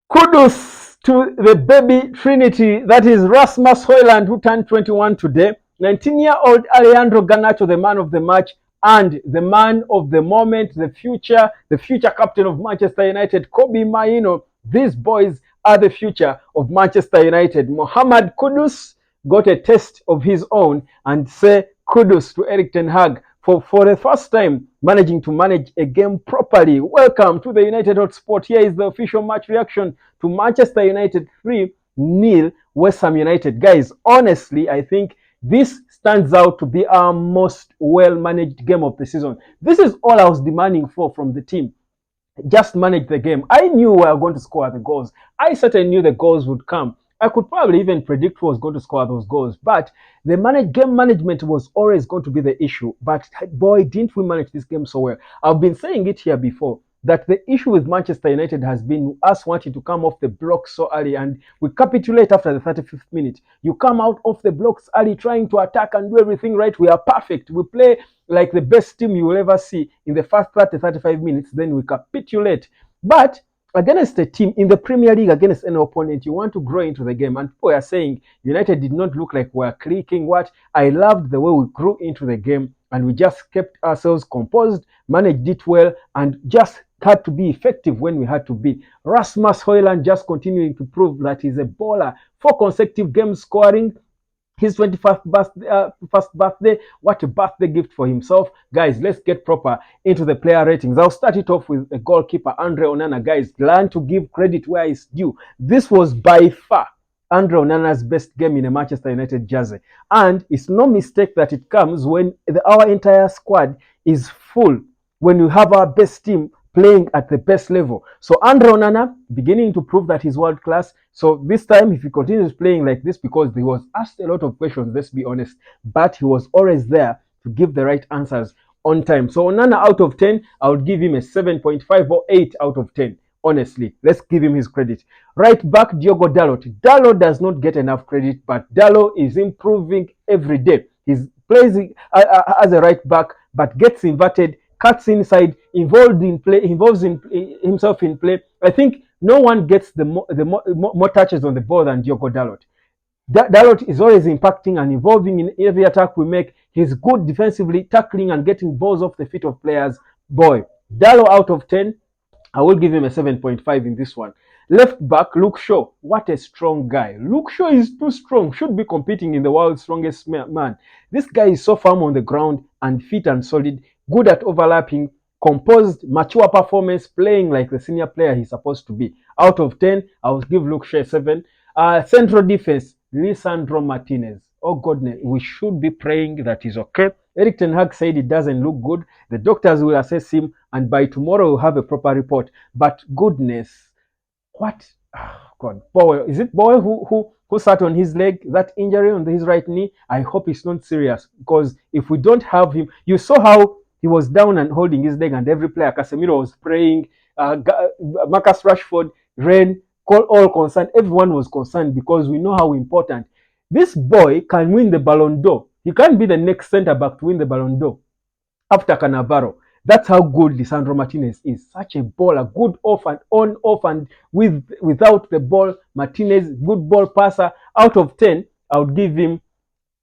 Kudos to the baby trinity, that is Rasmus Hojlund, who turned 21 today. 19-year-old Alejandro Garnacho, the man of the match and the man of the moment, the future captain of Manchester United, Kobe Mainoo. These boys are the future of Manchester United. Mohamed Kudus got a test of his own, and say kudos to Erik ten Hag for the first time managing to manage a game properly. Welcome to the United Hotspot. Here is the official match reaction to Manchester United 3-0 Westham United. Guys, honestly, I think this stands out to be our most well-managed game of the season. This is all I was demanding from the team. Just manage the game. I knew we were going to score the goals. I certainly knew the goals would come. I could probably even predict who was going to score those goals, but the game management was always going to be the issue. But boy, didn't we manage this game so well. I've been saying it here before that the issue with Manchester United has been us wanting to come off the blocks so early, and we capitulate after the 35th minute. You come out off the blocks early trying to attack and do everything right. We are perfect. We play like the best team you will ever see in the first 35 minutes. Then we capitulate. But against a team in the Premier League, against an opponent, you want to grow into the game. And people are saying United did not look like we were clicking. What I loved the way we grew into the game, and we just kept ourselves composed, managed it well, and just had to be effective when we had to be. Rasmus Hojlund just continuing to prove that he's a baller. 4 consecutive games scoring. His 21st birthday. What a birthday gift for himself. Guys, let's get proper into the player ratings. I'll start it off with the goalkeeper, Andre Onana. Guys, learn to give credit where it's due. This was by far Andre Onana's best game in a Manchester United jersey. And it's no mistake that it comes when our entire squad is full, when we have our best team playing at the best level. So Andre Onana beginning to prove that he's world class. So this time, if he continues playing like this, because he was asked a lot of questions, let's be honest, but he was always there to give the right answers on time. So Onana out of 10, I would give him a 7.5 or 8 out of 10. Honestly, let's give him his credit. Right back, Diogo Dalot. Dalot does not get enough credit, but Dalot is improving every day. He's playing as a right back, but gets inverted, cuts inside, involves himself in play. I think no one gets the more touches on the ball than Diogo Dalot. Dalot is always impacting and involving in every attack we make. He's good defensively, tackling and getting balls off the feet of players. Boy, Dalot out of 10, I will give him a 7.5 in this one. Left back, Luke Shaw. What a strong guy. Luke Shaw is too strong. Should be competing in the world's strongest man. This guy is so firm on the ground and fit and solid. Good at overlapping. Composed, mature performance, playing like the senior player he's supposed to be. Out of 10, I will give Luke Shaw a 7. Central defense, Lisandro Martinez. Oh goodness, we should be praying that he's okay. Erik ten Hag said it doesn't look good. The doctors will assess him, and by tomorrow we'll have a proper report. But goodness, what? Oh God, Boy, is it Boy who sat on his leg? That injury on his right knee? I hope it's not serious, because if we don't have him, you saw how he was down and holding his leg, and every player, Casemiro was praying, Marcus Rashford, Ren, all concerned. Everyone was concerned because we know how important this boy can win the Ballon d'Or. He can't be the next centre back to win the Ballon d'Or after Cannavaro. That's how good Lisandro Martinez is. Such a baller, good off and off and without the ball. Martinez, good ball passer. Out of 10, I would give him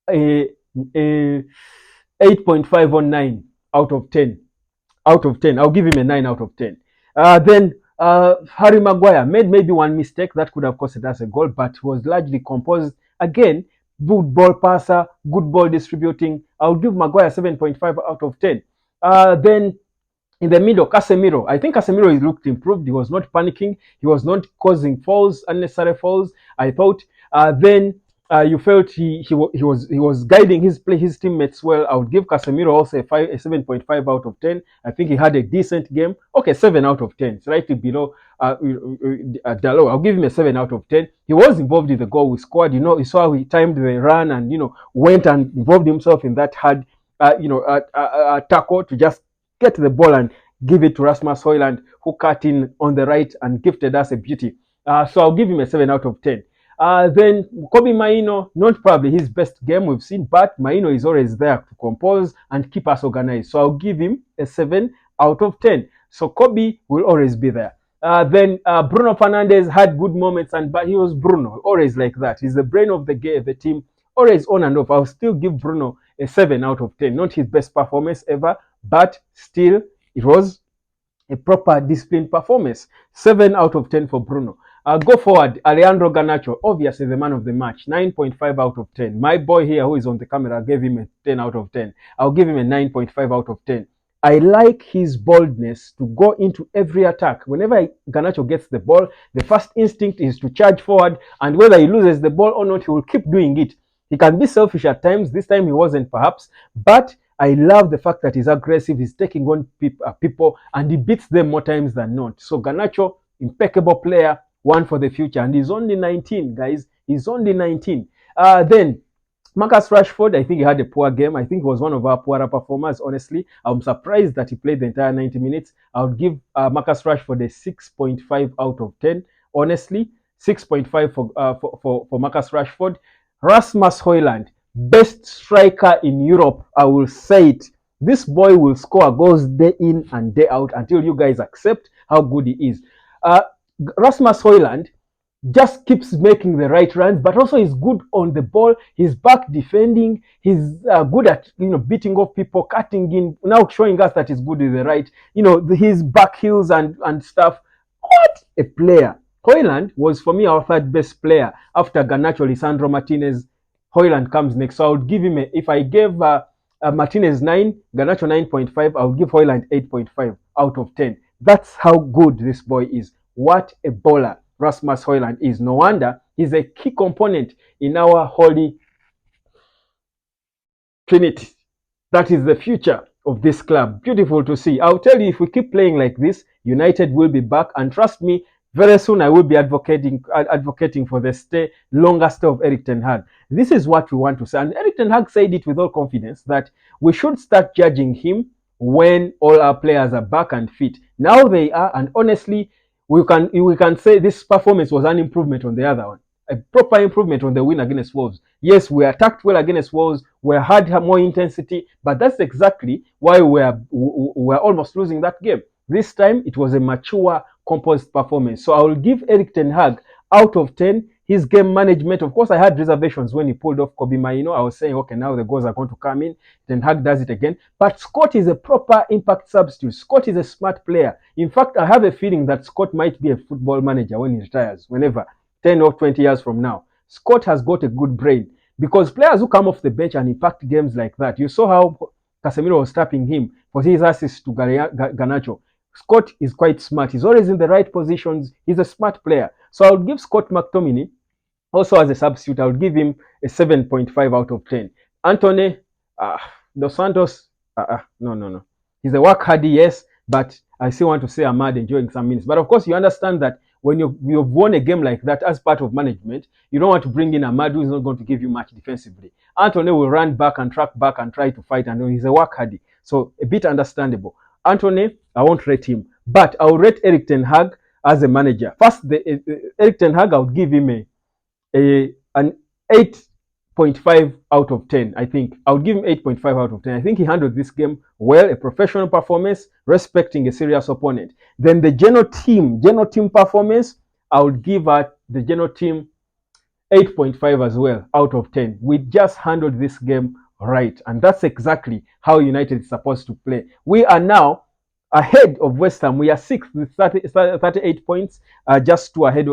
a 8.5 or 9 out of 10. Out of 10, I'll give him a 9 out of 10. Then Harry Maguire made maybe one mistake that could have costed us a goal, but was largely composed. Again, good ball passer, good ball distributing. I'll give Maguire 7.5 out of 10. Then in the middle, Casemiro. I think Casemiro looked improved. He was not panicking. He was not causing falls, unnecessary falls. I thought. Then you felt he was guiding his teammates well. I would give Casemiro also a 7.5 out of 10. I think he had a decent game. Okay, 7 out of 10, slightly below Dalot. I'll give him a 7 out of 10. He was involved in the goal we scored. You saw how he timed the run and went and involved himself in that hard tackle to just get the ball and give it to Rasmus Hojlund, who cut in on the right and gifted us a beauty. So I'll give him a 7 out of 10. Then Kobe Mainoo, not probably his best game we've seen, but Mainoo is always there to compose and keep us organized. So I'll give him a 7 out of 10. So Kobe will always be there. Then Bruno Fernandes had good moments, but he was Bruno, always like that. He's the brain of the game, the team, always on and off. I'll still give Bruno a 7 out of 10. Not his best performance ever, but still, it was a proper disciplined performance. 7 out of 10 for Bruno. Go forward, Alejandro Garnacho, obviously the man of the match, 9.5 out of 10. My boy here who is on the camera gave him a 10 out of 10. I'll give him a 9.5 out of 10. I like his boldness to go into every attack. Whenever Garnacho gets the ball, the first instinct is to charge forward, and whether he loses the ball or not, he will keep doing it. He can be selfish at times. This time he wasn't, perhaps, but I love the fact that he's aggressive, he's taking on people, and he beats them more times than not. So Garnacho, impeccable player, one for the future. And he's only 19, guys. He's only 19. Then Marcus Rashford, I think he had a poor game. I think he was one of our poorer performers, honestly. I'm surprised that he played the entire 90 minutes. I would give Marcus Rashford a 6.5 out of 10, honestly. 6.5 for Marcus Rashford. Rasmus Hojlund, best striker in Europe, I will say it. This boy will score goals day in and day out until you guys accept how good he is. Rasmus Hojlund just keeps making the right runs, but also he's good on the ball. He's back defending. He's good at beating off people, cutting in. Now showing us that he's good with the right. His back heels and stuff. What a player! Hojlund was for me our third best player after Garnacho, Lisandro Martinez. Hojlund comes next, so I would give him if I gave Martinez 9, Garnacho 9.5, I would give Hojlund 8.5 out of 10. That's how good this boy is. What a baller Rasmus Hojlund is. No wonder he's a key component in our holy trinity. That is the future of this club. Beautiful to see. I'll tell you, if we keep playing like this, United will be back, and trust me, very soon I will be advocating for the longer stay of Erik ten Hag. This is what we want to say. And Erik ten Hag said it with all confidence that we should start judging him when all our players are back and fit. Now they are, and honestly, we can say this performance was an improvement on the other one. A proper improvement on the win against Wolves. Yes, we attacked well against Wolves. We had more intensity, but that's exactly why we're almost losing that game. This time, it was a mature, composed performance. So I will give Erik ten Hag out of 10. His game management, of course, I had reservations when he pulled off Kobe Mainoo. I was saying, okay, now the goals are going to come in. Ten Hag does it again. But Scott is a proper impact substitute. Scott is a smart player. In fact, I have a feeling that Scott might be a football manager when he retires, whenever, 10 or 20 years from now. Scott has got a good brain, because players who come off the bench and impact games like that, you saw how Casemiro was tapping him for his assist to Garnacho. Scott is quite smart. He's always in the right positions. He's a smart player. So I would give Scott McTominay, also as a substitute, I would give him a 7.5 out of 10. Anthony Dos Santos, no. He's a work hardy, yes, but I still want to say Ahmad enjoying some minutes. But of course, you understand that when you've won a game like that as part of management, you don't want to bring in Ahmad, who is not going to give you much defensively. Anthony will run back and track back and try to fight, and he's a work hardy. So a bit understandable. Anthony, I won't rate him, but I'll rate Erik ten Hag as a manager. First, Erik ten Hag, I would give him an 8.5 out of 10. I think I would give him 8.5 out of 10. I think he handled this game well, a professional performance, respecting a serious opponent. Then the general team performance, I would give the general team 8.5 as well out of 10. We just handled this game right, and that's exactly how United is supposed to play. We are now ahead of Westham. We are 6th with 38 points, just 2 ahead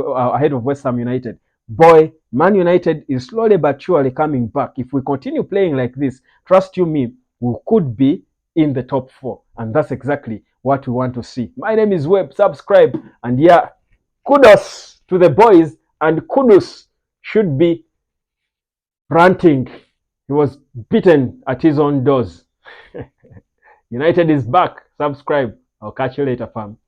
of Westham United. Boy, Man United is slowly but surely coming back. If we continue playing like this, trust you me, we could be in the top 4, and that's exactly what we want to see. My name is Webb. Subscribe, and yeah, kudos to the boys, and kudos should be ranting. He was beaten at his own doors. United is back. Subscribe. I'll catch you later, fam.